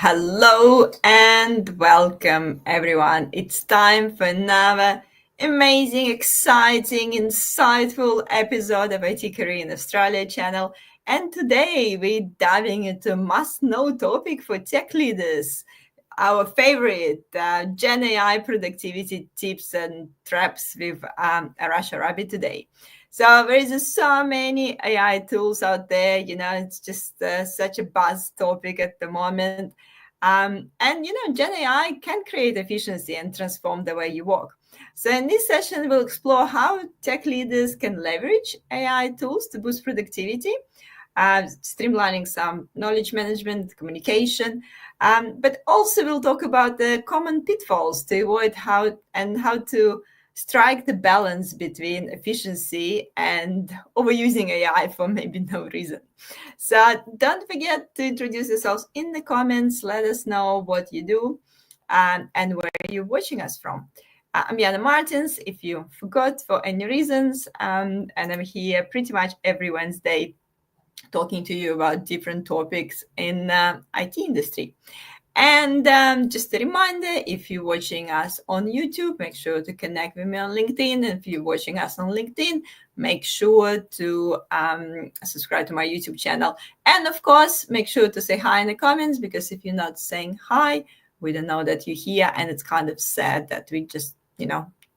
Hello and welcome, everyone. It's time for another amazing, exciting, insightful episode of IT Career in Australia channel. And today we're diving into a must-know topic for tech leaders, our favorite Gen AI productivity tips and traps with Arash Arabi today. So there is so many AI tools out there. It's just such a buzz topic at the moment. Gen AI can create efficiency and transform the way you work. So in this session, we'll explore how tech leaders can leverage AI tools to boost productivity, streamlining some knowledge management, communication, but also we'll talk about the common pitfalls to avoid how to strike the balance between efficiency and overusing AI for maybe no reason. So don't forget to introduce yourselves in the comments. Let us know what you do and where you're watching us from. I'm Jana Martins, if you forgot for any reasons, and I'm here pretty much every Wednesday talking to you about different topics in IT industry. And just a reminder, if you're watching us on YouTube, make sure to connect with me on LinkedIn. And if you're watching us on LinkedIn, make sure to subscribe to my YouTube channel. And of course, make sure to say hi in the comments, because if you're not saying hi, we don't know that you're here. And it's kind of sad that we just,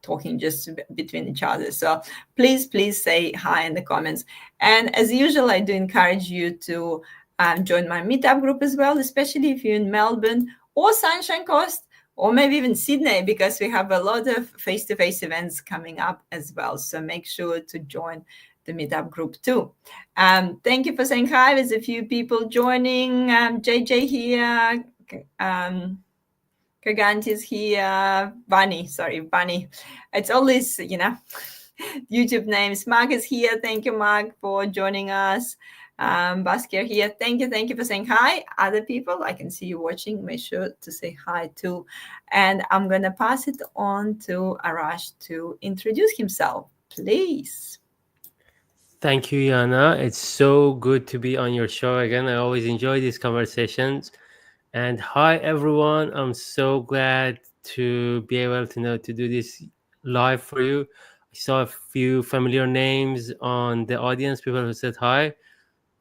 talking just between each other. So please say hi in the comments. And as usual, I do encourage you to join my meetup group as well, especially if you're in Melbourne or Sunshine Coast, or maybe even Sydney, because we have a lot of face-to-face events coming up as well. So make sure to join the meetup group too. Thank you for saying hi. There's a few people joining. JJ here. Kaganti's here. Bunny. It's always, YouTube names. Mark is here. Thank you, Mark, for joining us. Basker here. Thank you for saying hi. Other people, I can see you watching. Make sure to say hi too. And I'm going to pass it on to Arash to introduce himself, please. Thank you, Jana. It's so good to be on your show again. I always enjoy these conversations. And hi, everyone. I'm so glad to be able to do this live for you. I saw a few familiar names on the audience, people who said hi.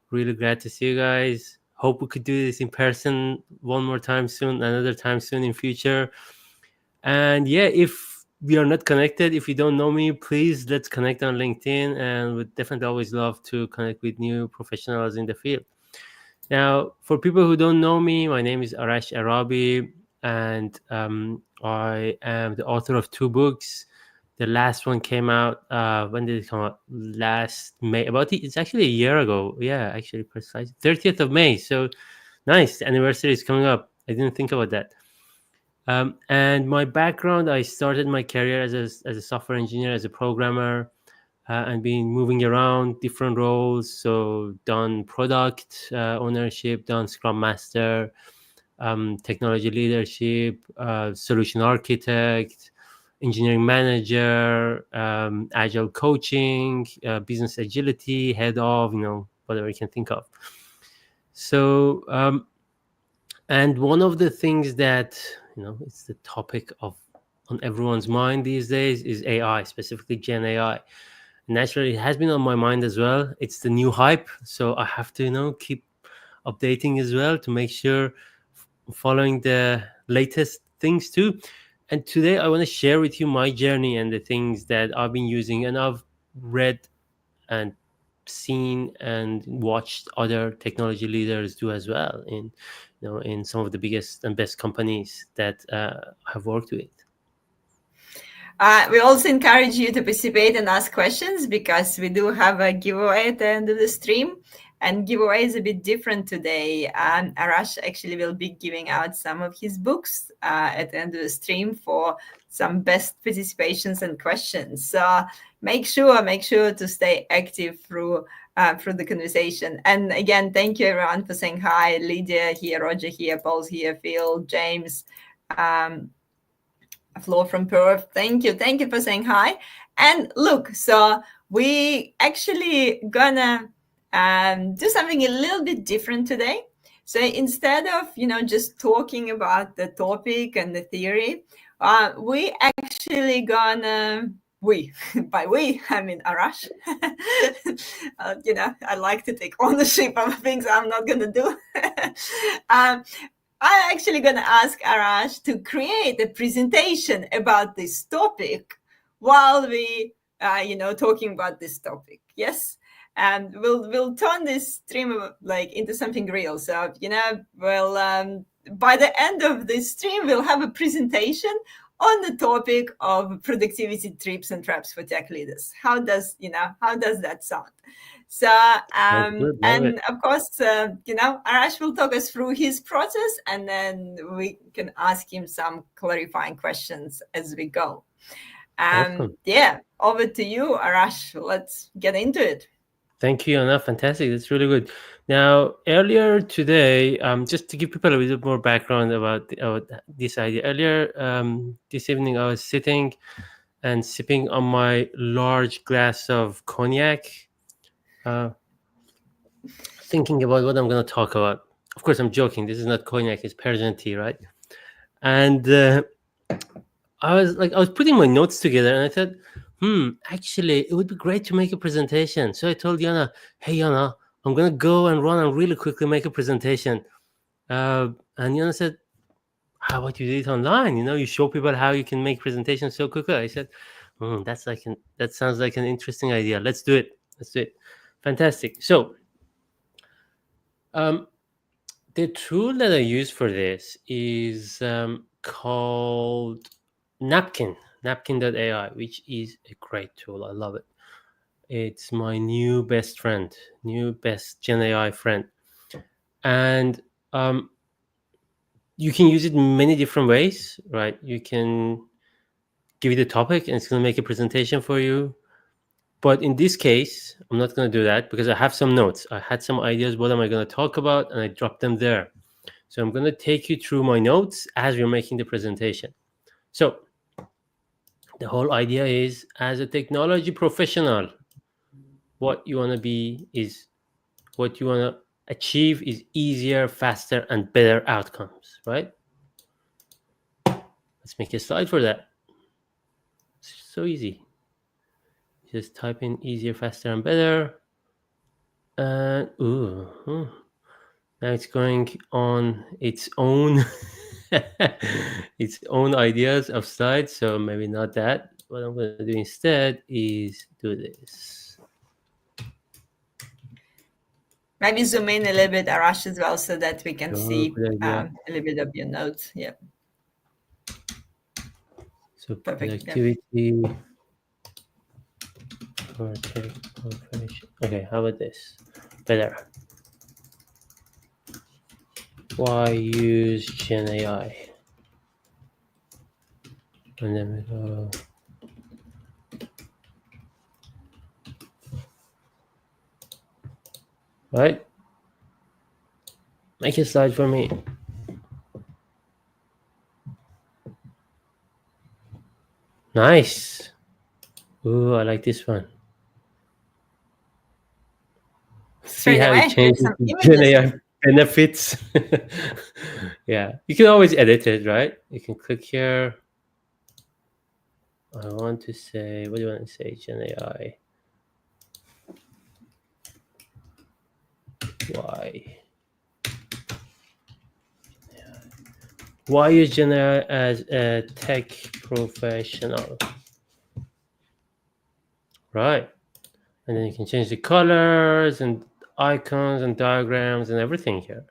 Really glad to see you guys. Hope we could do this in person one more time soon, another time soon in future. And yeah, if we are not connected, if you don't know me, please let's connect on LinkedIn, and would definitely always love to connect with new professionals in the field. Now, for people who don't know me, my name is Arash Arabi, and I am the author of 2 books. The last one came out, when did it come out? Last May. It's actually a year ago. Yeah, actually, precisely 30th of May. So nice. The anniversary is coming up. I didn't think about that. And my background, I started my career as a software engineer, as a programmer, and been moving around different roles. So done product ownership, done Scrum Master, technology leadership, solution architect, engineering manager, agile coaching, business agility, head of, whatever you can think of. So, and one of the things that, it's the topic on everyone's mind these days is AI, specifically Gen AI. Naturally, it has been on my mind as well. It's the new hype. So I have to, keep updating as well to make sure following the latest things too. And today I want to share with you my journey and the things that I've been using, and I've read and seen and watched other technology leaders do as well in some of the biggest and best companies that I've worked with. We also encourage you to participate and ask questions, because we do have a giveaway at the end of the stream. And giveaway is a bit different today. Arash actually will be giving out some of his books at the end of the stream for some best participations and questions. So make sure to stay active through the conversation. And again, thank you everyone for saying hi. Lydia here, Roger here, Paul's here, Phil, James, Flo from Perth. Thank you for saying hi. And look, so we actually gonna do something a little bit different today. So instead of, just talking about the topic and the theory, we actually gonna, we, by we, I mean Arash. I like to take ownership of things I'm not gonna do. um, I'm actually gonna ask Arash to create a presentation about this topic while we, talking about this topic. Yes, and we'll turn this stream like into something real. So by the end of this stream, we'll have a presentation on the topic of productivity trips and traps for tech leaders. How does that sound? So, Sounds good. Love and it. of course, Arash will talk us through his process, and then we can ask him some clarifying questions as we go. Awesome. Yeah, over to you, Arash. Let's get into it. Thank you, Anna. Fantastic. That's really good. Now, earlier today, just to give people a bit more background about this idea. Earlier this evening, I was sitting and sipping on my large glass of cognac, uh, thinking about what I'm going to talk about. Of course, I'm joking. This is not cognac; it's Persian tea, right? And I was putting my notes together, and I thought, actually, it would be great to make a presentation. So I told Yana, hey, Yana, I'm gonna go and run and really quickly make a presentation. And Yana said, how about you do it online? You show people how you can make presentations so quickly. I said, that sounds like an interesting idea. Let's do it. Let's do it. Fantastic. So, um, the tool that I use for this is called napkin.ai, which is a great tool. I love it. It's my new best Gen AI friend. And you can use it in many different ways, right? You can give it a topic and it's going to make a presentation for you. But in this case, I'm not going to do that because I have some notes. I had some ideas. What am I going to talk about? And I dropped them there. So I'm going to take you through my notes as we're making the presentation. So the whole idea is, as a technology professional, what you want to achieve is easier, faster, and better outcomes, right? Let's make a slide for that. It's so easy. Just type in easier, faster, and better. And now it's going on its own its own ideas of slides, so maybe not that. What I'm going to do instead is do this. Maybe zoom in a little bit, Arash, as well, so that we can see Good idea. a little bit of your notes. Yeah. So Perfect. productivity for tech profession. Okay, how about this? Better. Why use Gen AI? And then we go. Right? Make a slide for me. Nice. Ooh, I like this one. See Straight how away, it changes some the Gen images. AI benefits. Yeah, you can always edit it, right? You can click here. I want to say, what do you want to say? Gen AI. Why? Why use Gen AI as a tech professional? Right. And then you can change the colors and icons and diagrams and everything here.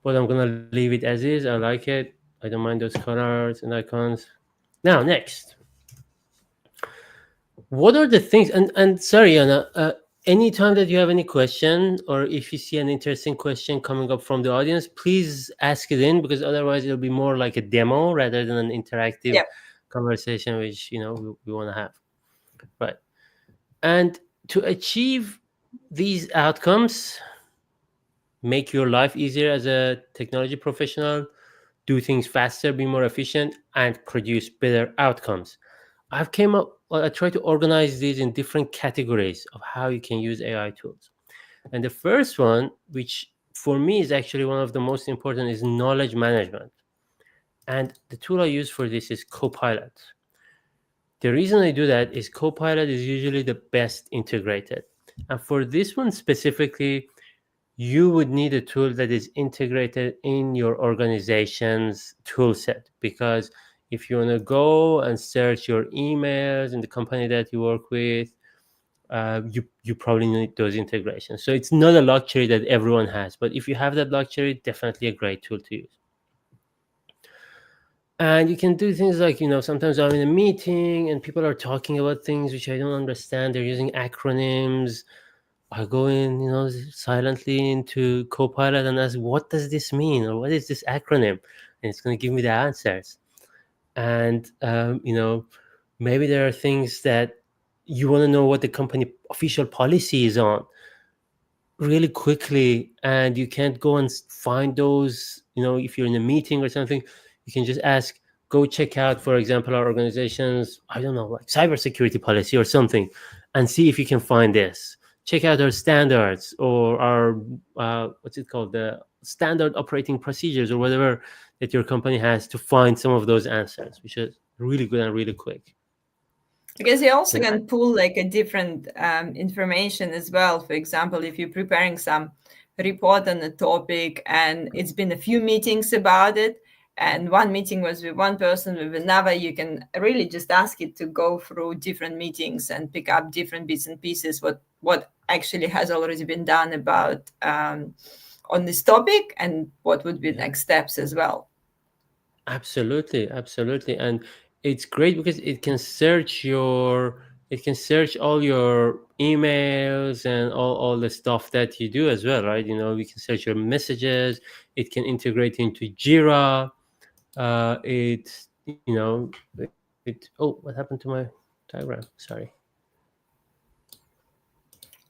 But I'm going to leave it as is. I like it. I don't mind those colors and icons. Now, next. What are the things? And sorry, Anna, anytime that you have any question or if you see an interesting question coming up from the audience, please ask it in, because otherwise it'll be more like a demo rather than an interactive conversation, which we want to have. Right. And to achieve these outcomes, make your life easier as a technology professional, do things faster, be more efficient, and produce better outcomes, I try to organize these in different categories of how you can use AI tools. And the first one, which for me is actually one of the most important is knowledge management. And the tool I use for this is Copilot. The reason I do that is Copilot is usually the best integrated. And for this one specifically, you would need a tool that is integrated in your organization's tool set. Because if you want to go and search your emails in the company that you work with, you probably need those integrations. So it's not a luxury that everyone has, but if you have that luxury, definitely a great tool to use. And you can do things like, sometimes I'm in a meeting and people are talking about things which I don't understand. They're using acronyms. I go in, silently into Copilot and ask, what does this mean? Or what is this acronym? And it's going to give me the answers. And, maybe there are things that you want to know what the company official policy is on really quickly, and you can't go and find those, if you're in a meeting or something. You can just ask, go check out, for example, our organization's, I don't know, like cybersecurity policy or something, and see if you can find this. Check out our standards or our what's it called, the standard operating procedures or whatever that your company has, to find some of those answers, which is really good and really quick. Because you also And can pull like a different information as well. For example, if you're preparing some report on a topic and it's been a few meetings about it, and one meeting was with one person, with another, you can really just ask it to go through different meetings and pick up different bits and pieces, what actually has already been done about on this topic, and what would be next steps as well. absolutely, absolutely. And it's great because it can search all your emails and all the stuff that you do as well, right? We can search your messages. It can integrate into Jira. It oh, what happened to my diagram? Sorry.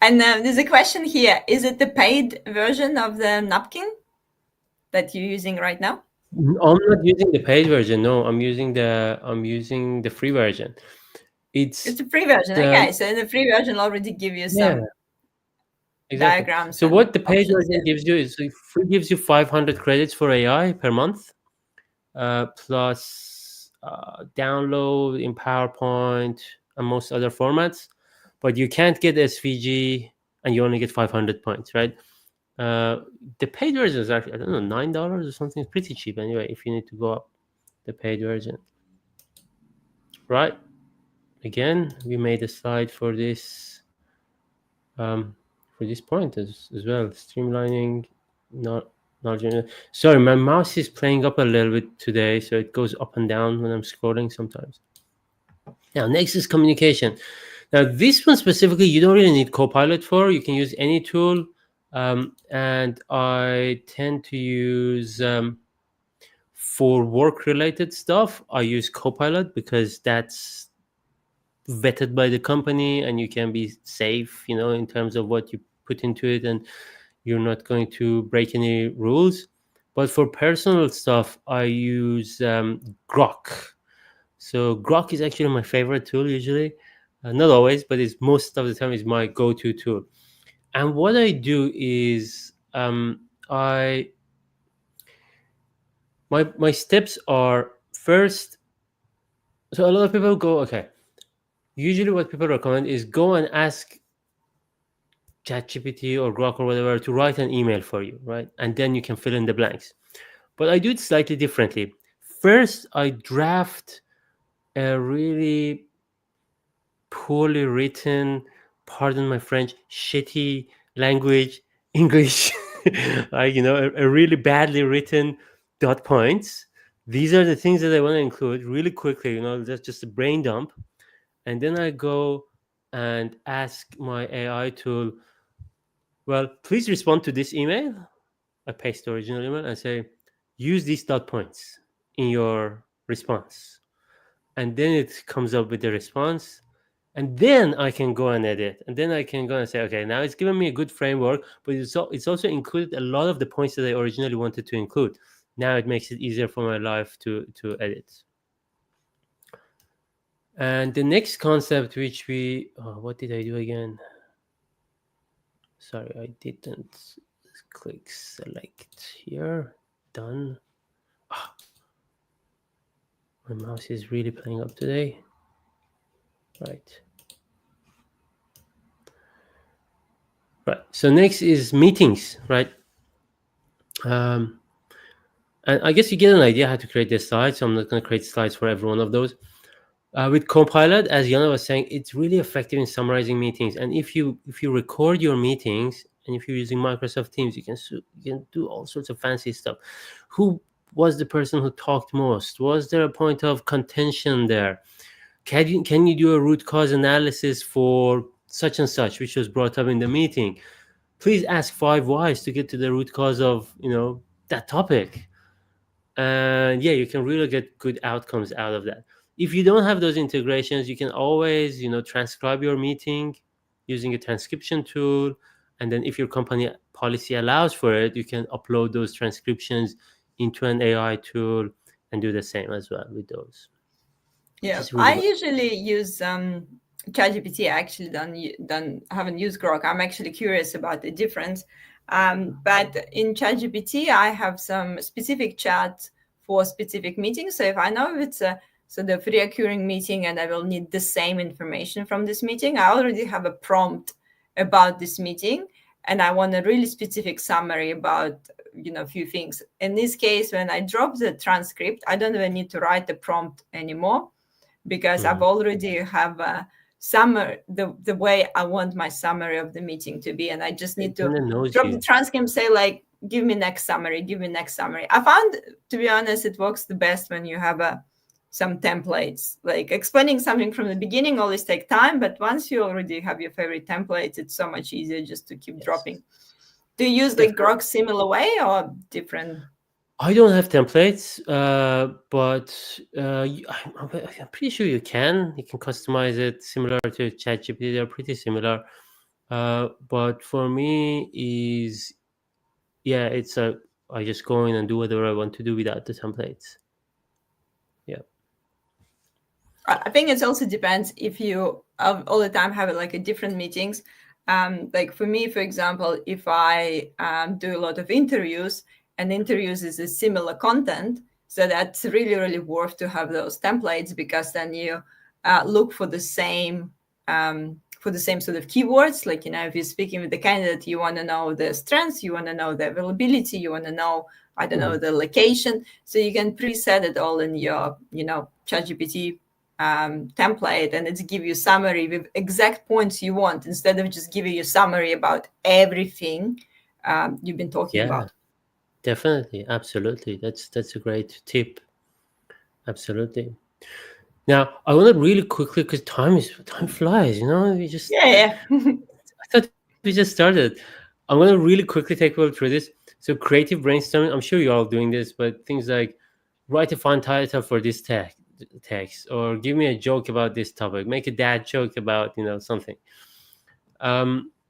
And there's a question here. Is it the paid version of the napkin that you're using right now? I'm not using the paid version. No, I'm using the free version. It's It's a free version. the Okay, so the free version already give you Yeah, some exactly. diagrams So and what the paid options version there. gives you is, so free gives you 500 credits for AI per month, plus download in PowerPoint and most other formats. But you can't get SVG, and you only get 500 points, right? Uh, the paid version is actually, I don't know, $9 or something. It's pretty cheap anyway. If you need to go up the paid version, right? Again, we made a slide um, for this point as well. Streamlining, not sorry, my mouse is playing up a little bit today, so it goes up and down when I'm scrolling sometimes. Now, next is communication. Now, this one specifically, you don't really need Copilot for. You can use any tool, and I tend to use for work-related stuff. I use Copilot because that's vetted by the company, and you can be safe, in terms of what you put into it, and you're not going to break any rules. But for personal stuff, I use Grok. So Grok is actually my favorite tool usually. Not always, but it's most of the time is my go-to tool. And what I do is, I my steps are, first. So a lot of people go, okay. Usually, what people recommend is go and ask ChatGPT or Grok or whatever to write an email for you, right? And then you can fill in the blanks. But I do it slightly differently. First, I draft a really poorly written, pardon my French, shitty language, English, like, a really badly written dot points. These are the things that I want to include really quickly, that's just a brain dump. And then I go and ask my AI tool, well, please respond to this email. I paste the original email and say, use these dot points in your response. And then it comes up with the response. And then I can go and edit. And then I can go and say, okay, now it's given me a good framework, but it's also included a lot of the points that I originally wanted to include. Now it makes it easier for my life to edit. And the next concept, which what did I do again? Sorry, I didn't click select here. Done. Ah, my mouse is really playing up today. Right. Right. So next is meetings, right? Um, and I guess you get an idea how to create the slides. So I'm not going to create slides for every one of those. With Copilot, as Yana was saying, it's really effective in summarizing meetings. And if you record your meetings, and if you're using Microsoft Teams, you can do all sorts of fancy stuff. Who was the person who talked most? Was there a point of contention there? Can you do a root cause analysis for such and such, which was brought up in the meeting? Please ask 5 whys to get to the root cause of that topic. And yeah, you can really get good outcomes out of that. If you don't have those integrations, you can always transcribe your meeting using a transcription tool. And then if your company policy allows for it, you can upload those transcriptions into an AI tool and do the same as well with those, which Yeah, is really I good. usually use ChatGPT. I actually don't haven't used Grok. I'm actually curious about the difference. But in ChatGPT, I have some specific chats for specific meetings. So if I know it's a sort of reoccurring meeting and I will need the same information from this meeting, I already have a prompt about this meeting, and I want a really specific summary about a few things. In this case, when I drop the transcript, I don't even need to write the prompt anymore, because I've already have a summary, the way I want my summary of the meeting to be, and I just need It to kind of knows drop the you. transcript, say like, give me next summary, give me next summary. I found, to be honest, it works the best when you have some templates. Like explaining something from the beginning always take time, but once you already have your favorite templates, it's so much easier just to keep Yes, dropping. Do you use like definitely. Grok similar way or different? I don't have templates, but I'm pretty sure you can. You can customize it similar to ChatGPT. They're pretty similar. But for me, is yeah, it's a I just go in and do whatever I want to do without the templates. Yeah. I think it also depends if you all the time have like a different meetings. Like for me, for example, if I do a lot of interviews, and interviews is a similar content, so that's really, really worth to have those templates, because then you look for the same sort of keywords. Like, if you're speaking with the candidate, you want to know the strengths, you want to know the availability, you want to know, I don't know, Mhm. the location. So you can preset it all in your, ChatGPT template, and it's give you summary with exact points you want, instead of just giving you summary about everything you've been talking Yeah, about. definitely, absolutely. That's a great tip. Absolutely. Now, I want to really quickly, because time flies. We just Yeah, yeah. I thought we just started. I'm going to really quickly take you through this. So, creative brainstorming, I'm sure you're all doing this, but things like write a fun title for this text, or give me a joke about this topic, make a dad joke about, something.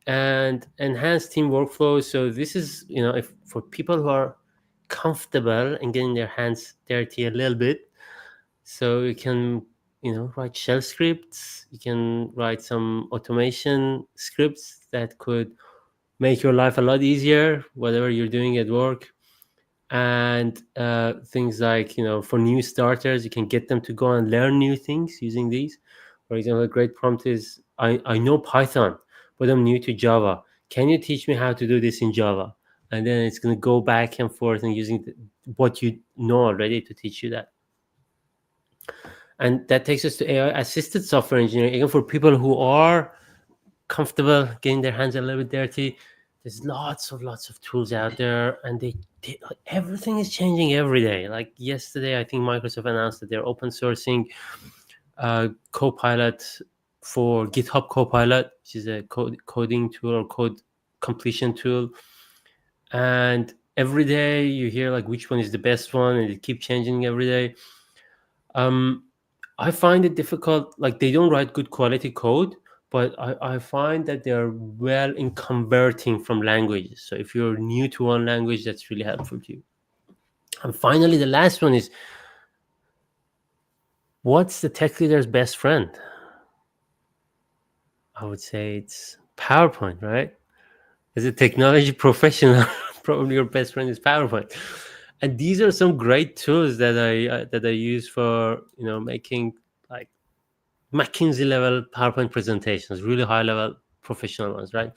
And enhance team workflow. So, this is, if for people who are comfortable and getting their hands dirty a little bit, so you can write shell scripts, you can write some automation scripts that could make your life a lot easier, whatever you're doing at work. And things like, for new starters, you can get them to go and learn new things using these. For example, a great prompt is, I know Python, but I'm new to Java. Can you teach me how to do this in Java? And then it's going to go back and forth and using what you know already to teach you that. And that takes us to AI assisted software engineering. Again, for people who are comfortable getting their hands a little bit dirty, there's lots of tools out there, and everything is changing every day. Like yesterday, I think Microsoft announced that they're open sourcing Copilot for GitHub Copilot, which is a coding tool or code completion tool. And every day you hear like which one is the best one, and it keeps changing every day. Um, I find it difficult. Like they don't write good quality code, but I find that they're well in converting from languages. So if you're new to one language, that's really helpful to you. And finally, the last one is, what's the tech leader's best friend? I would say it's PowerPoint, right? As a technology professional, probably your best friend is PowerPoint. And these are some great tools that I use for making like McKinsey level PowerPoint presentations, really high level professional ones, right?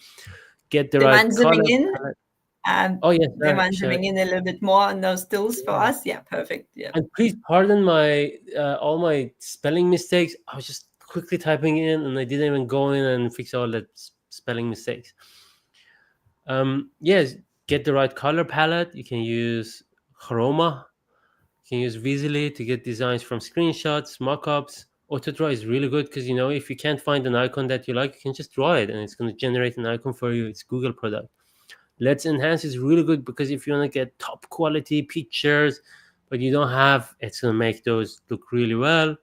Get the Do you right mind color zooming in? palette. Oh yes, Do you sure, mind sure. zooming in a little bit more on those tools for Yeah. us? Yeah, perfect. Yeah. And please pardon my all my spelling mistakes. I was just quickly typing in, and I didn't even go in and fix all the spelling mistakes. Yes, get the right color palette. You can use Chroma. You can use Visily to get designs from screenshots, mockups. Autodraw is really good because if you can't find an icon that you like, you can just draw it, and it's going to generate an icon for you. It's Google product. Let's Enhance is really good because if you want to get top quality pictures, but you don't have, it's going to make those look really well.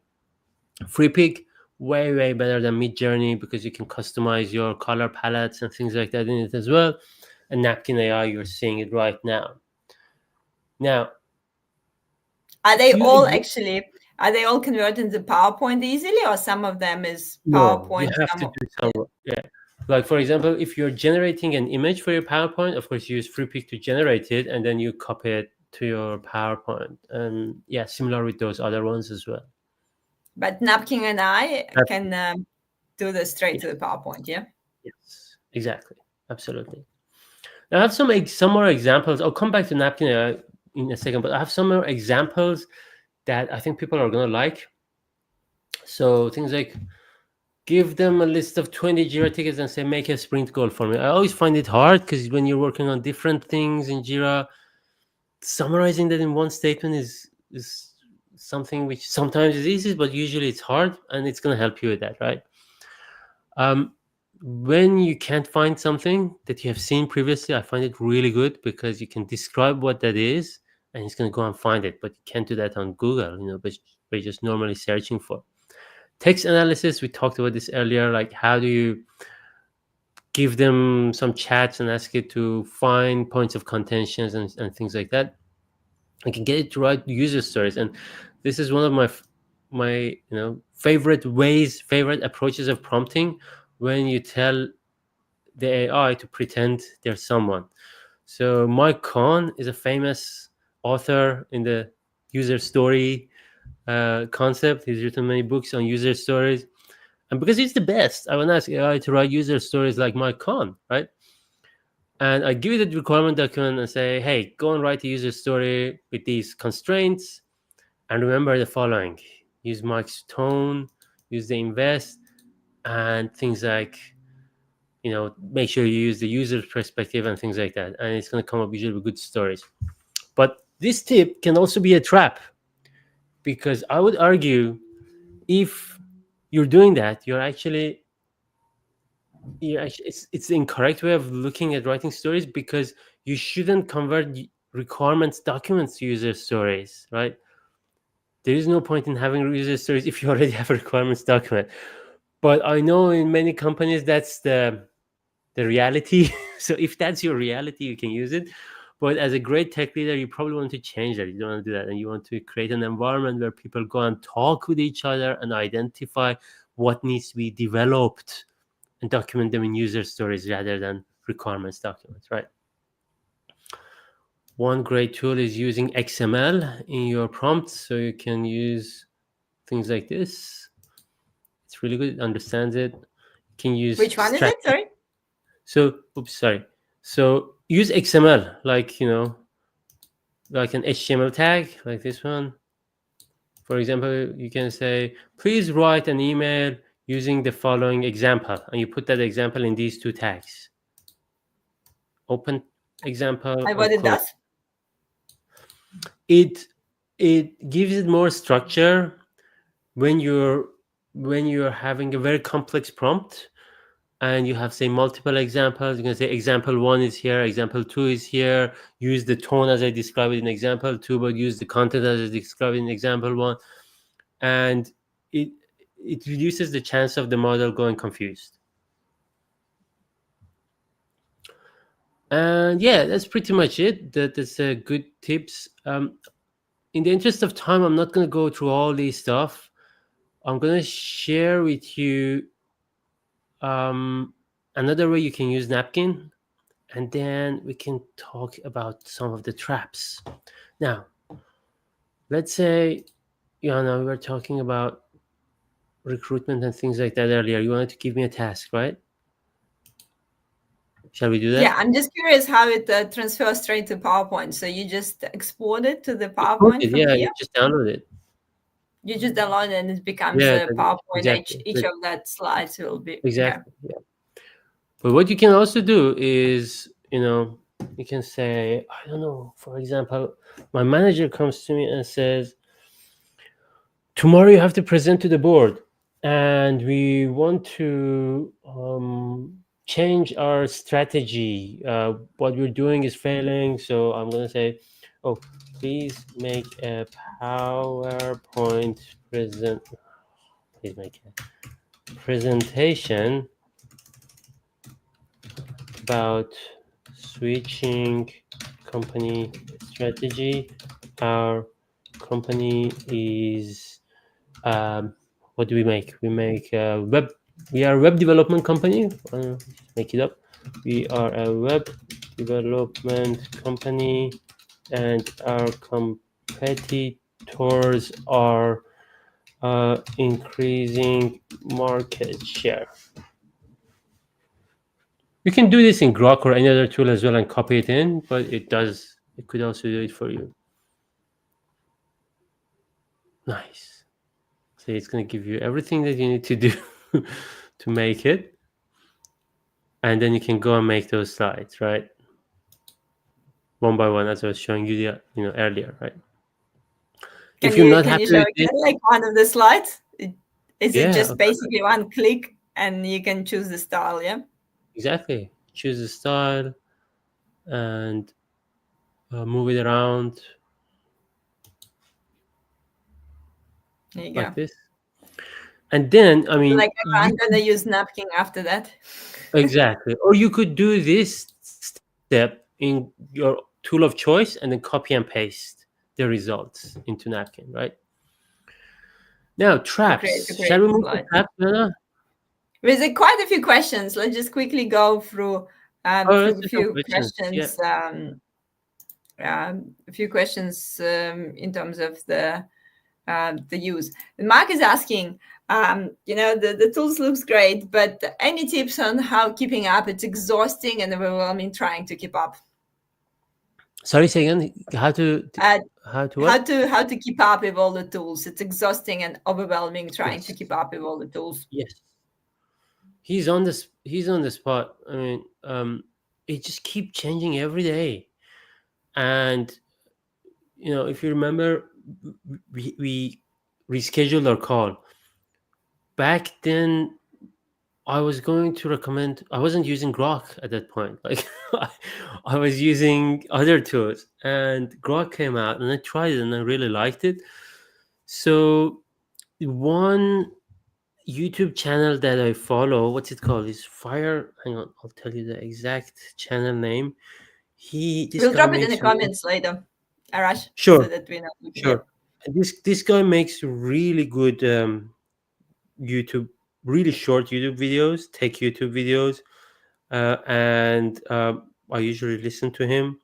Free Pick, way better than Mid Journey because you can customize your color palettes and things like that in it as well. And Napkin AI, you're seeing it right now. Now, Are they few all ex- actually, are they all converted into PowerPoint easily, or some of them is no, you PowerPoint, have to some do yeah. some. Yeah, like for example, if you're generating an image for your PowerPoint, of course, you use Free Pick to generate it, and then you copy it to your PowerPoint. And yeah, similar with those other ones as well. But Napkin and I That's, can do this straight yeah, to the PowerPoint, yeah? yes, exactly, absolutely. Now, I have some more examples. I'll come back to Napkin in a second, but I have some more examples that I think people are gonna like. So things like give them a list of 20 Jira tickets and say make a sprint goal for me. I always find it hard because when you're working on different things in Jira, summarizing that in one statement is something which sometimes is easy, but usually it's hard, and it's gonna help you with that, right? Um, when you can't find something that you have seen previously, I find it really good because you can describe what that is, and it's going to go and find it. But you can't do that on Google, by just normally searching for text analysis. We talked about this earlier. Like, how do you give them some chats and ask it to find points of contentions and things like that? I can get it to write user stories, and this is one of my favorite approaches of prompting when you tell the AI to pretend there's someone. So Mike Kahn is a famous author in the user story concept. He's written many books on user stories, and because he's the best, I want to ask AI to write user stories like Mike Kahn, right? And I give it the requirement document and say, "Hey, go and write a user story with these constraints, and remember the following: use Mike's tone, use the invest, and things like." Make sure you use the user's perspective and things like that, and it's going to come up usually with good stories. But this tip can also be a trap, because I would argue if you're doing that, it's the incorrect way of looking at writing stories, because you shouldn't convert requirements documents to user stories, right? There is no point in having user stories if you already have a requirements document. But I know in many companies that's the reality. So if that's your reality, you can use it. But as a great tech leader, you probably want to change that. You don't want to do that, and you want to create an environment where people go and talk with each other and identify what needs to be developed and document them in user stories rather than requirements documents, right? One great tool is using XML in your prompts, so you can use things like this. It's really good. It understands it. You can use Which one is it? structure. Sorry. So, oops, sorry. So use XML, like an HTML tag, like this one. For example, you can say, please write an email using the following example, and you put that example in these two tags. Open example And and what it close. does? It gives it more structure when you're having a very complex prompt, and you have, say, multiple examples. You can say example 1 is here, example 2 is here, use the tone as I described it in example 2, but use the content as I described in example 1, and it reduces the chance of the model going confused. And yeah, that's pretty much it. That's good tips. In the interest of time, I'm not going to go through all these stuff. I'm going to share with you another way you can use Napkin. and then we can talk about some of the traps. Now, let's say, we were talking about recruitment and things like that earlier. You wanted to give me a task, right? Shall we do Yeah, that? I'm just curious how it transfers straight to PowerPoint. So you just export it to the PowerPoint Recruited, from yeah, you here. just download it. You just download it and it becomes Yeah, a PowerPoint. exactly. Each of that slides will be okay. Exactly. Yeah. But what you can also do is, you can say, I don't know, for example, my manager comes to me and says, tomorrow you have to present to the board, and we want to change our strategy. What we're doing is failing. So I'm going to say, oh, please make a PowerPoint please make a presentation about switching company strategy. Our company is, what do we make? We make web. We are a web development company. Make it up. We are a web development company, and our competitors are increasing market share. You can do this in Grok or any other tool as well and copy it in, but it does. It could also do it for you. Nice. So it's going to give you everything that you need to do to make it, and then you can go and make those slides, right? One by one, as I was showing you earlier, right? If you're not Can you happy show with again this, like one of the slides? Is it yeah, just basically one click and you can choose the style? Yeah. exactly. Choose a style and move it around There you like go. this. And then, I mean, Like I'm gonna use napkin after that. exactly. Or you could do this step in your tool of choice and then copy and paste the results into napkin, right? Now, To traps. Shall create we the move to slide. traps, Lena? There's quite a few questions. Let's just quickly go Oh, let's through a do some few questions. Yeah. questions. A few questions in terms of the use. And Mark is asking, the tools looks great, but any tips on how keeping up? It's exhausting and overwhelming trying to keep up. Sorry, say again. Uh, How to what? how to keep up with all the tools? It's exhausting and overwhelming trying to Yes. keep up with all the tools. Yes. He's on this. He's on the spot. I mean, it just keep changing every day, and if you remember, we rescheduled our call. Back then, I was going to recommend. I wasn't using Grok at that point. Like, I was using other tools, and Grok came out, and I tried it, and I really liked it. So, one YouTube channel that I follow, what's it called? Is Fire. Hang on, I'll tell you the exact channel name. This We'll guy drop it in the makes comments later, Arash, so sure, that we know. Yeah. sure. And this guy makes really good YouTube, really short YouTube videos, tech YouTube videos, and I usually listen to him,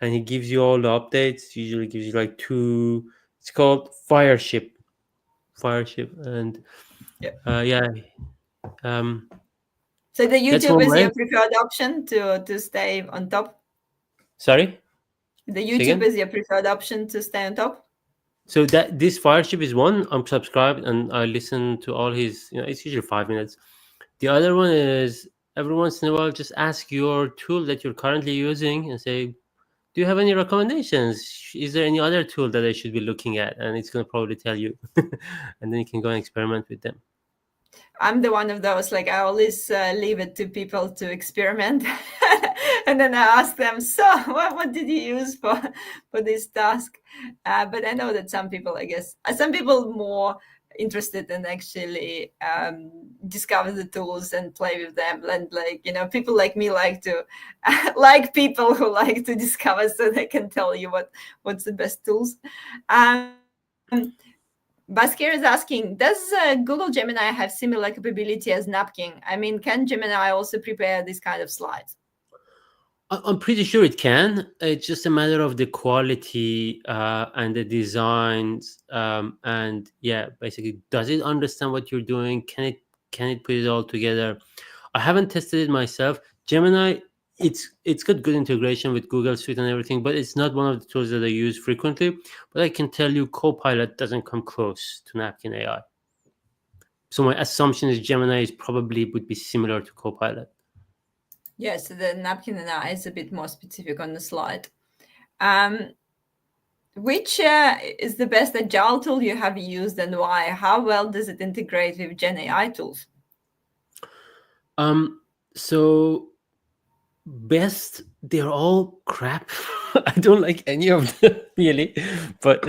and he gives you all the updates. He usually gives you like two. It's called Fireship, and Yeah. yeah, um, So the that's YouTube one is way. your preferred option to stay on top. Sorry, The say YouTube again. is your preferred option to stay on top. So that this Fireship is one. I'm subscribed and I listen to all his. It's usually 5 minutes. The other one is every once in a while, just ask your tool that you're currently using and say, "Do you have any recommendations? Is there any other tool that I should be looking at?" And it's gonna probably tell you, and then you can go and experiment with them. I'm the one of those, like I always leave it to people to experiment. And then I ask them, so what did you use for this task? But I know that some people, I guess, some people more interested in actually discover the tools and play with them. And like, people like me like to like people who like to discover so they can tell you what's the best tools. Um, Baskir is asking, does Google Gemini have similar capability as Napkin? I mean, can Gemini also prepare this kind of slides? I'm pretty sure it can. It's just a matter of the quality and the designs, and yeah, basically, does it understand what you're doing? Can it put it all together? I haven't tested it myself. Gemini, it's got good integration with Google Suite and everything, but it's not one of the tools that I use frequently. But I can tell you, Copilot doesn't come close to Napkin AI. So my assumption is Gemini is probably would be similar to Copilot. Yes, the napkin and I is a bit more specific on the slide. Um, which is the best agile tool you have used and why? How well does it integrate with Gen AI tools? So best, they're all crap. I don't like any of them really, but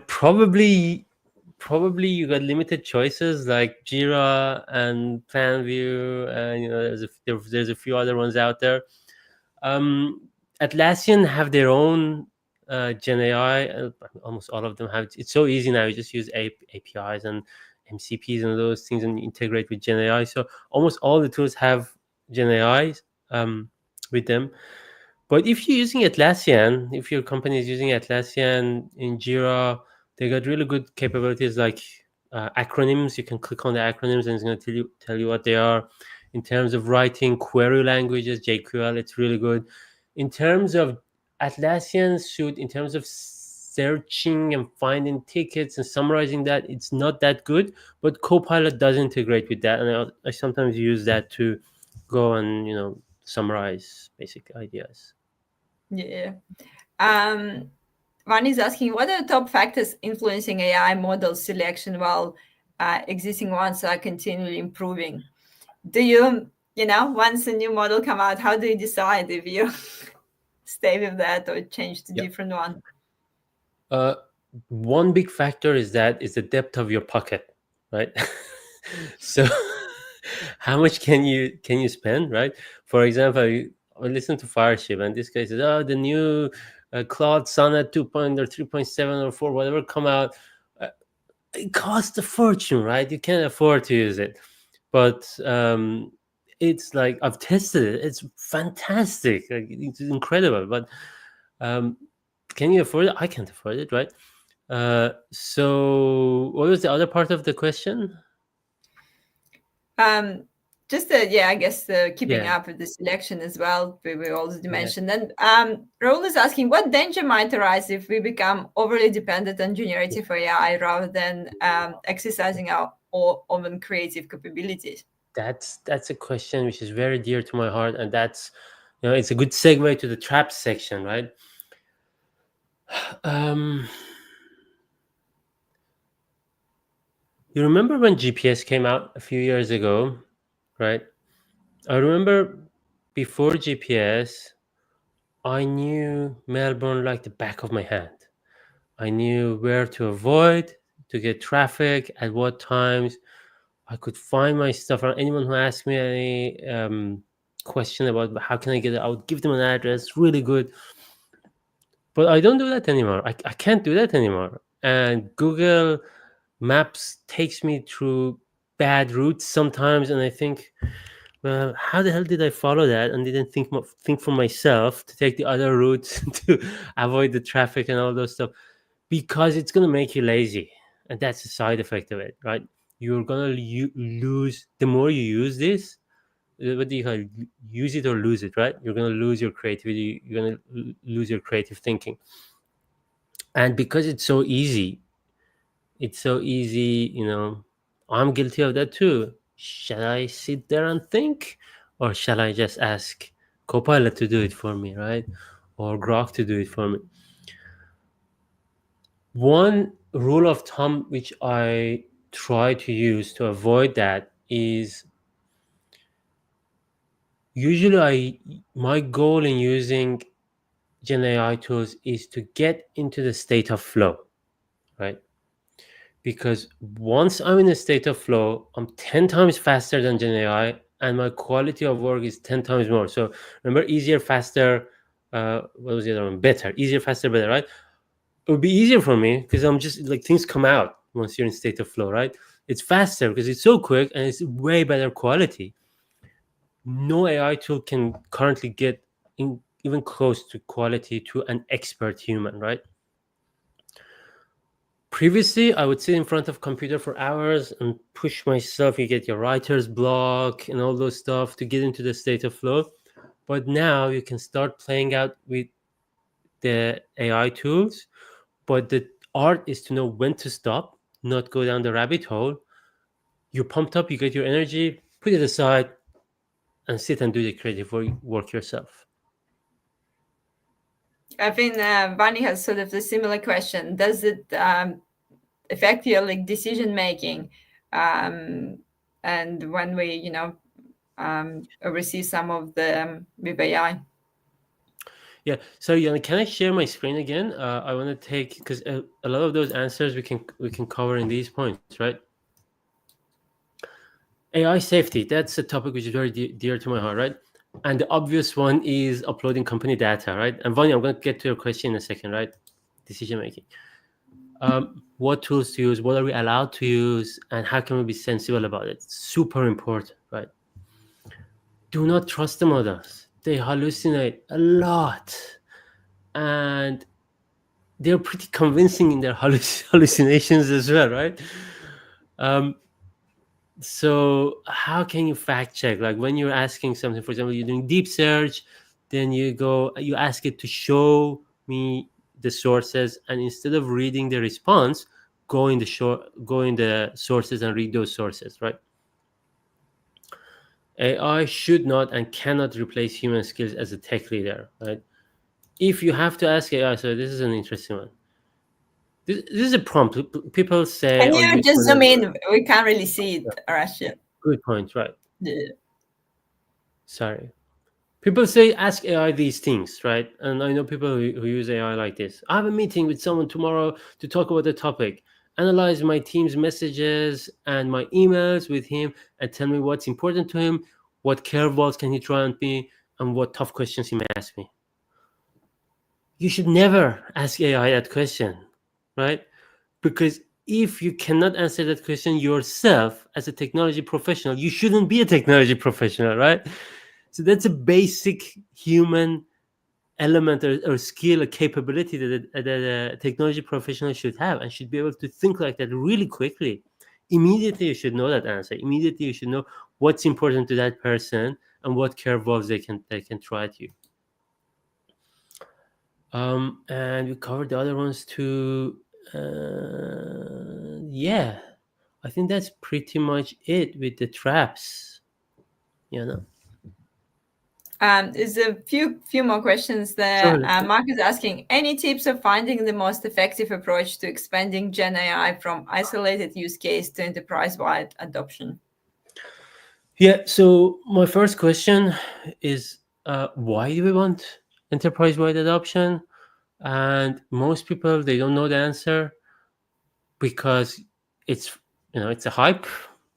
probably you got limited choices like Jira and Planview, and there's a few other ones out there. um Atlassian have their own Gen AI. Almost all of them have. It's so easy now. You just use APIs and MCPs and those things, and integrate with Gen AI. So almost all the tools have Gen AIs with them. But if you're using Atlassian, if your company is using Atlassian in Jira, they got really good capabilities like acronyms. You can click on the acronyms and it's going to tell you what they are. In terms of writing query languages, JQL, it's really good. In terms of Atlassian suite, in terms of searching and finding tickets and summarizing that, it's not that good. But Copilot does integrate with that, and I sometimes use that to go and summarize basic ideas. Yeah. One is asking, what are the top factors influencing AI model selection while existing ones are continually improving? Do you, once a new model come out, how do you decide if you stay with that or change to different one? One big factor is the depth of your pocket, right? So how much can you spend, right? For example, I listen to Fireship, and this guy says, oh, the new Claude Sonnet 2 or 3.7 or 4 whatever come out, it costs a fortune, right? You can't afford to use it. But it's like, I've tested it, it's fantastic, like, it's incredible. But can you afford it? I can't afford it, right? So what was the other part of the question? Just I guess keeping Yeah. up with the selection as well. We already mentioned. And Raul is asking, what danger might arise if we become overly dependent on generative AI rather than exercising our own creative capabilities? That's a question which is very dear to my heart, and that's, it's a good segue to the trap section, right? um you remember when GPS came out a few years ago, right? I remember before GPS, I knew Melbourne like the back of my hand. I knew where to avoid to get traffic, at what times. I could find my stuff. Or anyone who asked me any question about how can I get it, I would give them an address. Really good. But I don't do that anymore. I can't do that anymore. And Google Maps takes me through bad routes sometimes, and I think, well, how the hell did I follow that and didn't think for myself to take the other route to avoid the traffic and all those stuff? Because it's going to make you lazy, and that's the side effect of it, right? You're going to lose the more you use this. What do you call it? Use it or lose it, right? You're going to lose your creativity. You're going to lose your creative thinking. And because it's so easy, I'm guilty of that too. Shall I sit there and think, or shall I just ask Copilot to do it for me, right? Or Grok to do it for me? One rule of thumb which I try to use to avoid that is, usually my goal in using Gen AI tools is to get into the state of flow, right? Because once I'm in a state of flow, I'm 10 times faster than Gen AI, and my quality of work is 10 times more. So remember, easier, faster, what was the other one? Better. Easier, faster, better, right? It would be easier for me because I'm just like, things come out once you're in state of flow, right? It's faster because it's so quick and it's way better quality. No AI tool can currently get even close to quality to an expert human, right? Previously, I would sit in front of computer for hours and push myself. You get your writer's block and all those stuff to get into the state of flow. But now you can start playing out with the AI tools. But the art is to know when to stop, not go down the rabbit hole. You're pumped up, you get your energy, put it aside, and sit and do the creative work yourself. I think Vani has sort of a similar question. Does it affect your like decision making? And when we, oversee some of the with AI. Yeah. So, can I share my screen again? I want to take, because a lot of those answers we can cover in these points, right? AI safety. That's a topic which is very dear to my heart, right? And the obvious one is uploading company data, right? And Vanya, I'm going to get to your question in a second, right? Decision making. What tools to use? What are we allowed to use? And how can we be sensible about it? Super important, right? Do not trust the models. They hallucinate a lot, and they're pretty convincing in their hallucinations as well, right? So how can you fact check? Like when you're asking something, for example, you're doing deep search, then you ask it to show me the sources, and instead of reading the response, go in the sources and read those sources, right? AI should not and cannot replace human skills as a tech leader, right? If you have to ask AI, so this is an interesting one. This is a prompt. People say, Can "Oh, you use just zoom whatever." in? We can't really see it, Arash. Good point, right? Yeah. Sorry. People say ask AI these things, right? And I know people who use AI like this. I have a meeting with someone tomorrow to talk about the topic. Analyze my team's messages and my emails with him and tell me what's important to him, what curveballs can he throw at me, and what tough questions he may ask me. You should never ask AI that question, right? Because if you cannot answer that question yourself as a technology professional, you shouldn't be a technology professional, right? So that's a basic human element or skill or capability that a technology professional should have, and should be able to think like that really quickly. Immediately you should know that answer. Immediately you should know what's important to that person and what curveballs they can throw at you. And we covered the other ones too. Yeah, I think that's pretty much it with the traps. You know. There's a few more questions there. Sure. Mark is asking, any tips of finding the most effective approach to expanding Gen AI from isolated use case to enterprise-wide adoption? Yeah. So my first question is, why do we want enterprise-wide adoption? And most people, they don't know the answer, because it's it's a hype,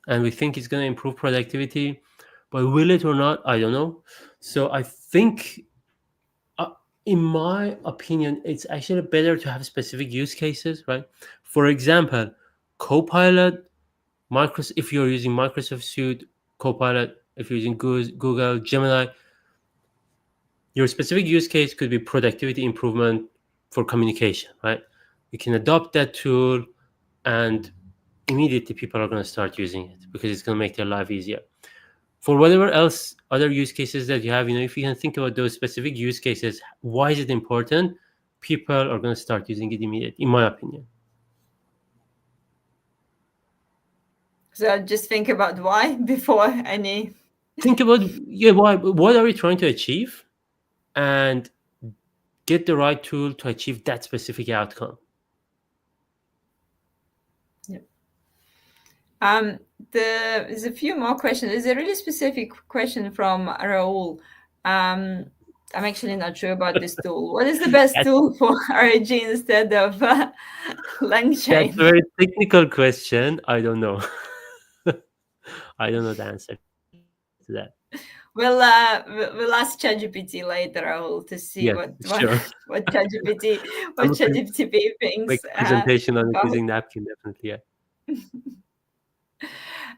and we think it's going to improve productivity, but will it or not? I don't know. So I think, in my opinion, it's actually better to have specific use cases, right? For example, Copilot, Microsoft. If you're using Microsoft Suite, Copilot. If you're using Google Gemini, your specific use case could be productivity improvement for communication, right? You can adopt that tool, and immediately people are going to start using it because it's going to make their life easier. For whatever else other use cases that you have, if you can think about those specific use cases, why is it important? People are going to start using it immediately, in my opinion. So just think about why before any. Think about, what are we trying to achieve, and get the right tool to achieve that specific outcome. There's a few more questions. There's a really specific question from Raul. I'm actually not sure about this tool. What is the best tool for RAG instead of That's LangChain? a very technical question. I don't know. I don't know the answer to that. We'll ask ChatGPT later, Raul, to see Yes, what sure. ChatGPT I'm what ChatGPT make thinks a presentation on it about. using napkin, definitely. Yeah.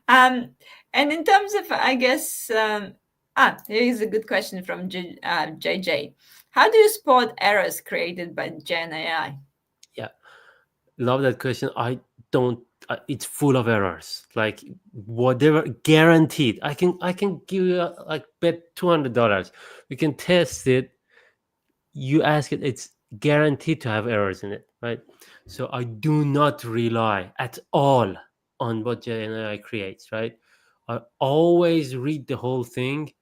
And in terms of, I guess, Here is a good question from JJ. How do you spot errors created by Gen AI? Yeah, love that question. I don't. It's full of errors. Like whatever, guaranteed. I can give you like bet $200. We can test it. You ask it, it's guaranteed to have errors in it, right? So I do not rely at all on what GenAI creates, right? I always read the whole thing,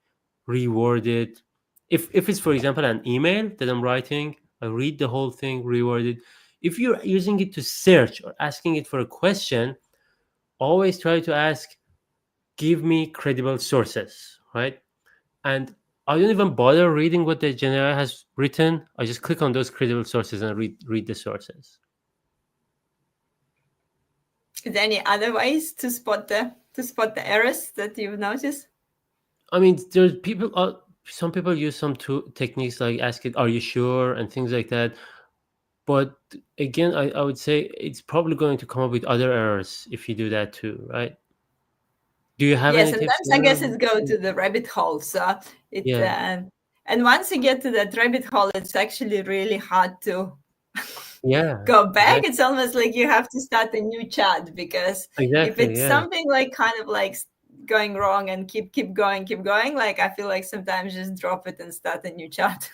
reword it. If it's, for example, an email that I'm writing, I read the whole thing, reword it. If you're using it to search or asking it for a question, always try to ask, give me credible sources, right? And I don't even bother reading what the genera has written. I just click on those credible sources and read the sources. Is there any other ways to spot the errors that you've noticed? I mean, there's people. Some people use some techniques like ask it, "Are you sure?" and things like that. But again, I would say it's probably going to come up with other errors if you do that too, right? Do you have Yeah, any tips? sometimes I guess it go to the rabbit hole. So it Yeah, and once you get to that rabbit hole, it's actually really hard to yeah, go back. exactly, It's almost like you have to start a new chat, because if exactly, it's yeah, something like kind of like going wrong and keep going, like I feel like sometimes just drop it and start a new chat.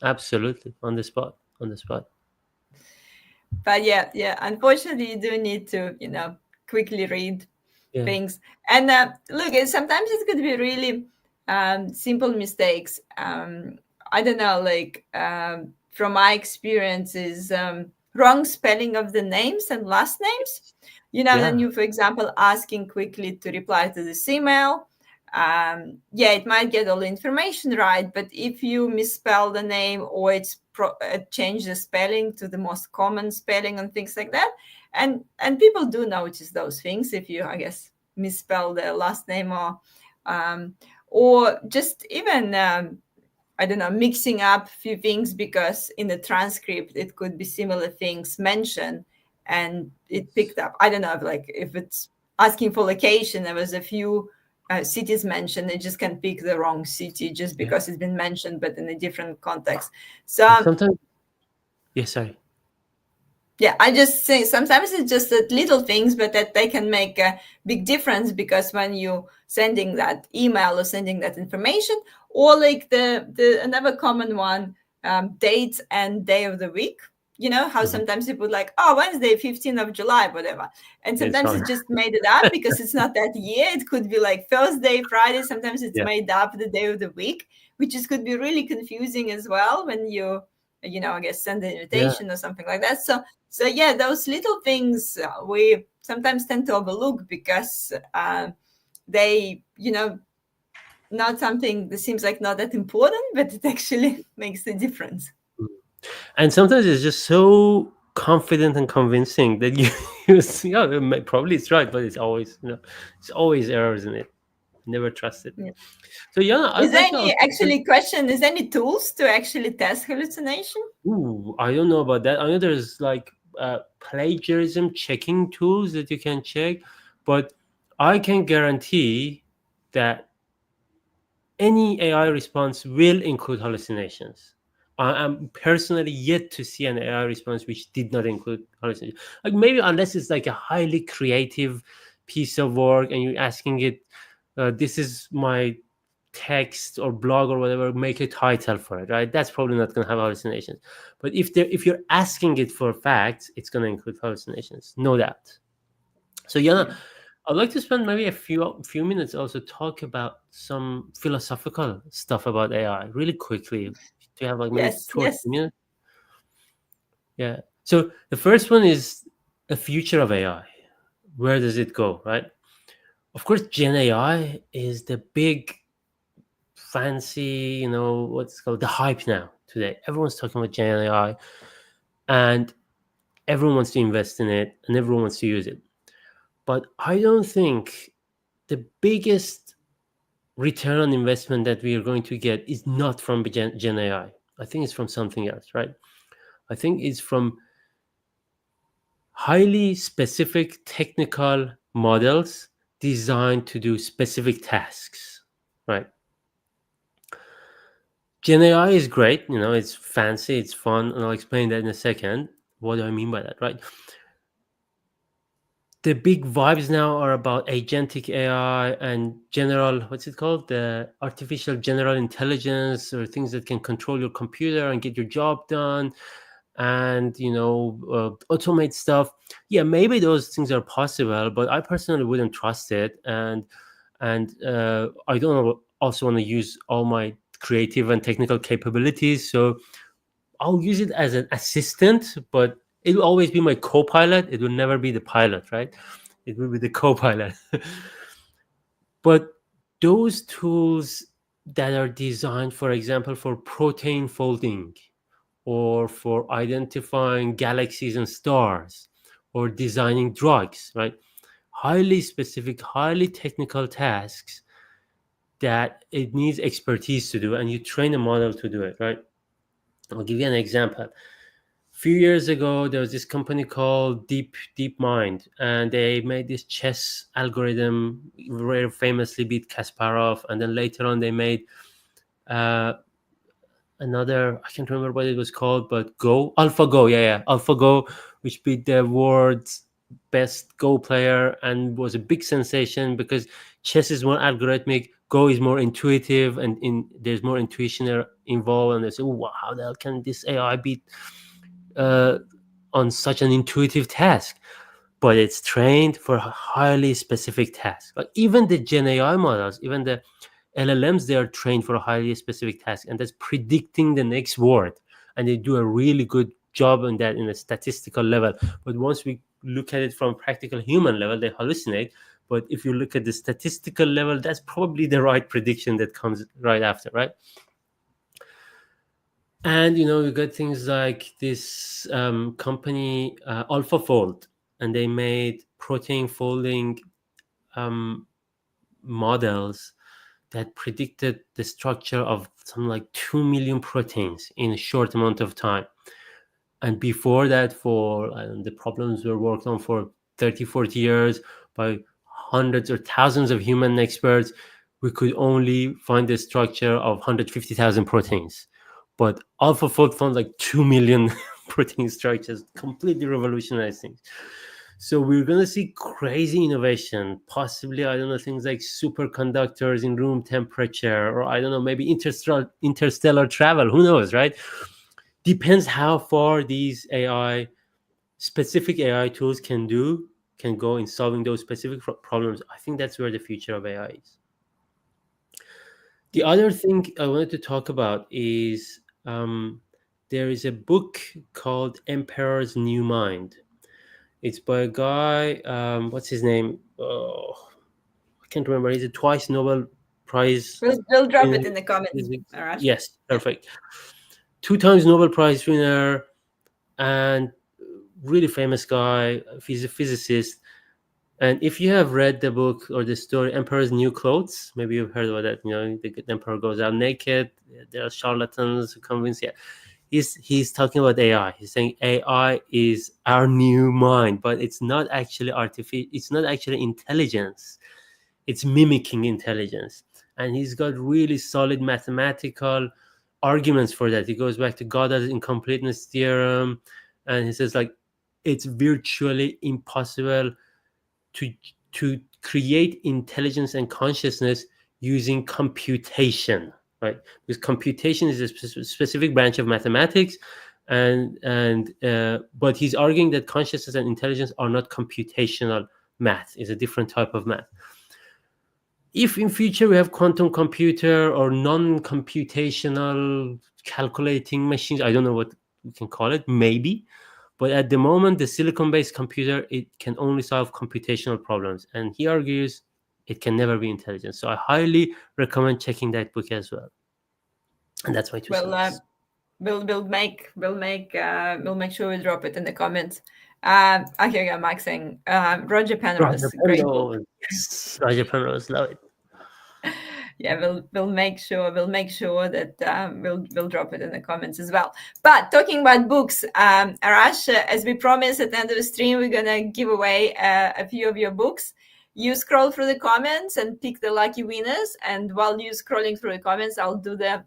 absolutely, on the spot, on the spot. But yeah, unfortunately, you do need to quickly read Yeah, things. And look, sometimes it could be really simple mistakes. I don't know, like from my experiences, wrong spelling of the names and last names. Then yeah, you, for example, asking quickly to reply to this email. Yeah, it might get all the information right, but if you misspell the name, or change the spelling to the most common spelling and things like that, and people do notice those things if you, I guess, misspell the last name, um, or just even I don't know, mixing up a few things, because in the transcript it could be similar things mentioned and it picked up. I don't know, like if it's asking for location, there was a few cities mentioned, it just can pick the wrong city just yeah. because it's been mentioned, but in a different context. So And sometimes, yeah, sorry. yeah, I just say sometimes it's just that little things, but that they can make a big difference, because when you sending that email or sending that information, or like the another common one, date and day of the week. How Mhm. sometimes people like, oh, Wednesday, 15th of July, whatever. And It's sometimes wrong. it's just made it up because it's not that year. It could be like Thursday, Friday. Sometimes it's Yeah, made up the day of the week, which is could be really confusing as well when I guess send an yeah. invitation or something like that. So yeah, those little things we sometimes tend to overlook, because they, not something that seems like not that important, but it actually makes a difference. And sometimes it's just so confident and convincing that you see, yeah, probably it's right, but it's always, it's always errors in it. Never trust it. Yeah. So yeah, Is I'd there like to any also say, actually question? Is there any tools to actually test hallucination? ooh, I don't know about that. I know there's like plagiarism checking tools that you can check, but I can guarantee that any AI response will include hallucinations. I am personally yet to see an AI response which did not include hallucinations. Like maybe unless it's like a highly creative piece of work and you're asking it, this is my text or blog or whatever, make a title for it, right? That's probably not going to have hallucinations. But if you're asking it for facts, it's going to include hallucinations, no doubt. So yeah, Yeah. I'd like to spend maybe a few minutes also talk about some philosophical stuff about AI really quickly. Do you have like maybe Yes. 2 or 3 minutes? Yeah. So the first one is the future of AI. Where does it go, right? Of course, Gen AI is the big fancy, what's called the hype now today. Everyone's talking about Gen AI and everyone wants to invest in it and everyone wants to use it. But I don't think the biggest return on investment that we are going to get is not from Gen AI. I think it's from something else, right? I think it's from highly specific technical models designed to do specific tasks, right? Gen AI is great, it's fancy, it's fun, and I'll explain that in a second. What do I mean by that, right? The big vibes now are about agentic AI and general, what's it called? The artificial general intelligence, or things that can control your computer and get your job done, and automate stuff. Yeah, maybe those things are possible, but I personally wouldn't trust it. And I don't also want to use all my creative and technical capabilities, so I'll use it as an assistant, but it will always be my co-pilot. It will never be the pilot, right? It will be the co-pilot. But those tools that are designed, for example, for protein folding, or for identifying galaxies and stars, or designing drugs, right? Highly specific, highly technical tasks that it needs expertise to do, and you train a model to do it, right? I'll give you an example. Few years ago, there was this company called DeepMind, and they made this chess algorithm, very famously beat Kasparov. And then later on, they made uh, another, I can't remember what it was called, but AlphaGo, yeah, AlphaGo, which beat the world's best Go player and was a big sensation because chess is more algorithmic, Go is more intuitive, and there's more intuition involved. And they say, wow, how the hell can this AI beat uh, on such an intuitive task? But it's trained for a highly specific task. Like even the Gen AI models, even the LLMs, they are trained for a highly specific task, and that's predicting the next word. And they do a really good job on that in a statistical level. But once we look at it from practical human level, they hallucinate. But if you look at the statistical level, that's probably the right prediction that comes right after, right? And you got things like this company AlphaFold, and they made protein folding um, models that predicted the structure of something like 2 million proteins in a short amount of time. And before that, for the problems were worked on for 30, 40 years by hundreds or thousands of human experts, we could only find the structure of 150,000 proteins. But AlphaFold found like 2 million protein structures, completely revolutionized things. So we're going to see crazy innovation, possibly, I don't know, things like superconductors in room temperature, or I don't know, maybe interstellar travel. Who knows, right? Depends how far these specific AI tools can go in solving those specific problems. I think that's where the future of AI is. The other thing I wanted to talk about is there is a book called Emperor's New Mind. It's by a guy, what's his name? Oh, I can't remember. He's a twice Nobel Prize We'll drop it winner. in the comments, Arash. Yes, perfect. 2 times Nobel Prize winner, and really famous guy. He's a physicist. And if you have read the book or the story Emperor's New Clothes, maybe you've heard about that. The emperor goes out naked. There are charlatans who convince. Yeah, he's talking about AI. He's saying AI is our new mind, but it's not actually artificial. It's not actually intelligence. It's mimicking intelligence. And he's got really solid mathematical arguments for that. He goes back to Goddard's incompleteness theorem, and he says like it's virtually impossible to create intelligence and consciousness using computation, right? Because computation is a specific branch of mathematics, and but he's arguing that consciousness and intelligence are not computational math. It's a different type of math. If in future we have quantum computer or non-computational calculating machines, I don't know what we can call it, maybe. But at the moment, the silicon-based computer, it can only solve computational problems. And he argues it can never be intelligent. So I highly recommend checking that book as well. And that's my 2 cents. We'll make sure we drop it in the comments. I hear Mike saying Roger Penrose, great book. Yes, Roger Penrose, love it. Yeah, we'll make sure that we'll drop it in the comments as well. But talking about books, Arash, as we promised at the end of the stream, we're gonna give away a few of your books. You scroll through the comments and pick the lucky winners, and while you're scrolling through the comments, I'll do the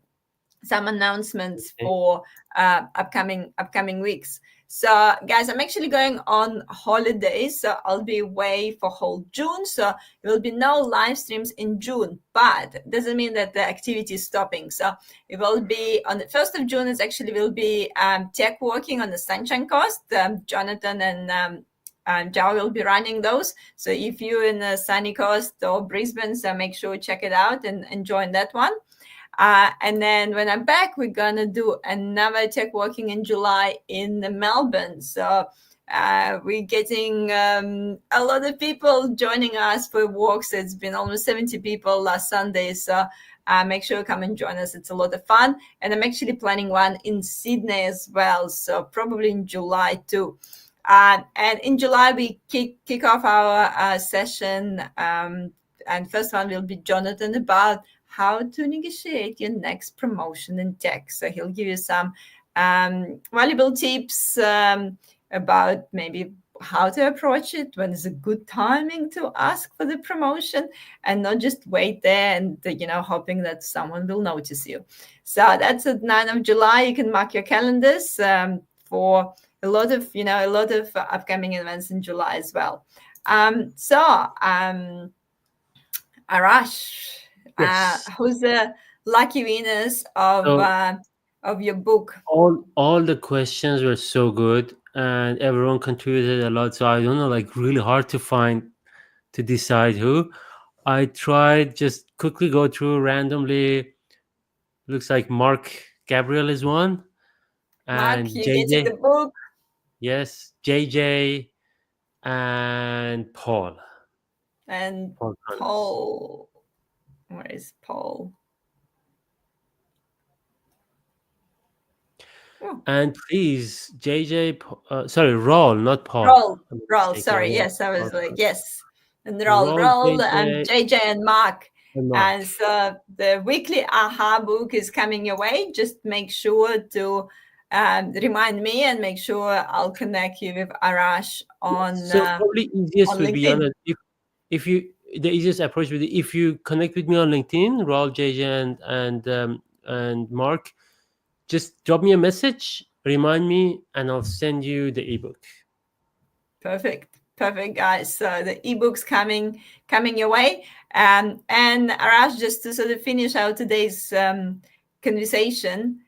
some announcements Okay. for upcoming weeks. So guys, I'm actually going on holidays, so I'll be away for whole June, so there will be no live streams in June, but it doesn't mean that the activity is stopping. So it will be on the 1st of June. It actually will be tech walking on the Sunshine Coast. Jonathan and Jao will be running those. So if you're in the sunny coast or Brisbane, so make sure you check it out and join that one. And then when I'm back, we're gonna do another tech walking in July in Melbourne. So we're getting a lot of people joining us for walks. It's been almost 70 people last Sunday. So make sure you come and join us. It's a lot of fun. And I'm actually planning one in Sydney as well. So probably in July too. And in July, we kick off our session. And first one will be Jonathan about how to negotiate your next promotion in tech. So he'll give you some valuable tips about maybe how to approach it, when is a good timing to ask for the promotion, and not just wait there and hoping that someone will notice you. So that's at 9th of July. You can mark your calendars for a lot of upcoming events in July as well. Arash, Yes. who's the lucky winners of your book? All the questions were so good, and everyone contributed a lot. So I don't know, like really hard to decide who. I tried just quickly go through randomly. Looks like Mark Gabriel is one, Mark, and you're getting the JJ. book. Yes, JJ and Paul. And Paul Connors. Paul, where is Paul? Oh. And please, JJ, sorry, Raul, not Paul. Roll. Sorry, yes, I was Paul like, Connors. yes. And Raul, roll, and JJ, JJ and Mark. and Mark. And so the weekly AHA book is coming your way. Just make sure to remind me, and make sure I'll connect you with Arash on So probably easiest would be LinkedIn. on if you the easiest approach would be if you connect with me on LinkedIn, Raul, JJ, and Mark. Just drop me a message, remind me, and I'll send you the ebook. Perfect, guys. So the ebook's coming your way. And Arash, just to sort of finish out today's conversation,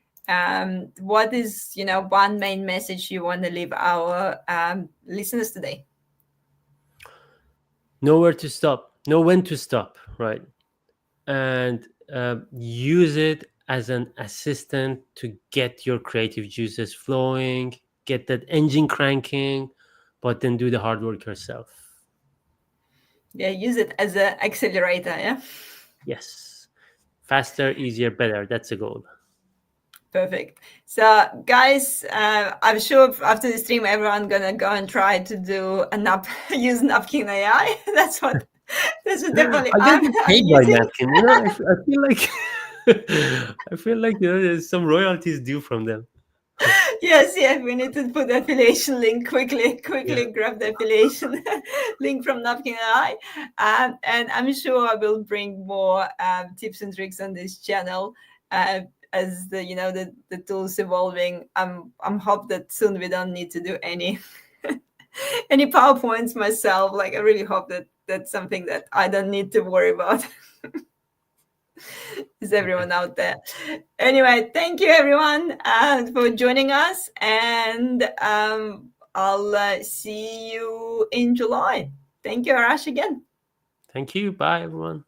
what is one main message you want to leave our listeners today? Know where to stop, know when to stop, right? And use it as an assistant to get your creative juices flowing, get that engine cranking, but then do the hard work yourself. Yeah, use it as an accelerator. Yeah. Yes. Faster, easier, better. That's the goal. Perfect. So guys, I'm sure after the stream, everyone gonna go and try to do use napkin AI. That's what definitely I get I'm paid by using. napkin. I feel like I feel like there's some royalties due from them. Yes, we need to put the affiliation link quickly. Yeah. Grab the affiliation link from Napkin AI, and I'm sure I will bring more tips and tricks on this channel as the tools evolving. I'm hope that soon we don't need to do any any PowerPoints myself. Like I really hope that that's something that I don't need to worry about. Is everyone out there? Anyway, thank you everyone for joining us, and I'll see you in July. Thank you, Arash, again. Thank you. Bye, everyone.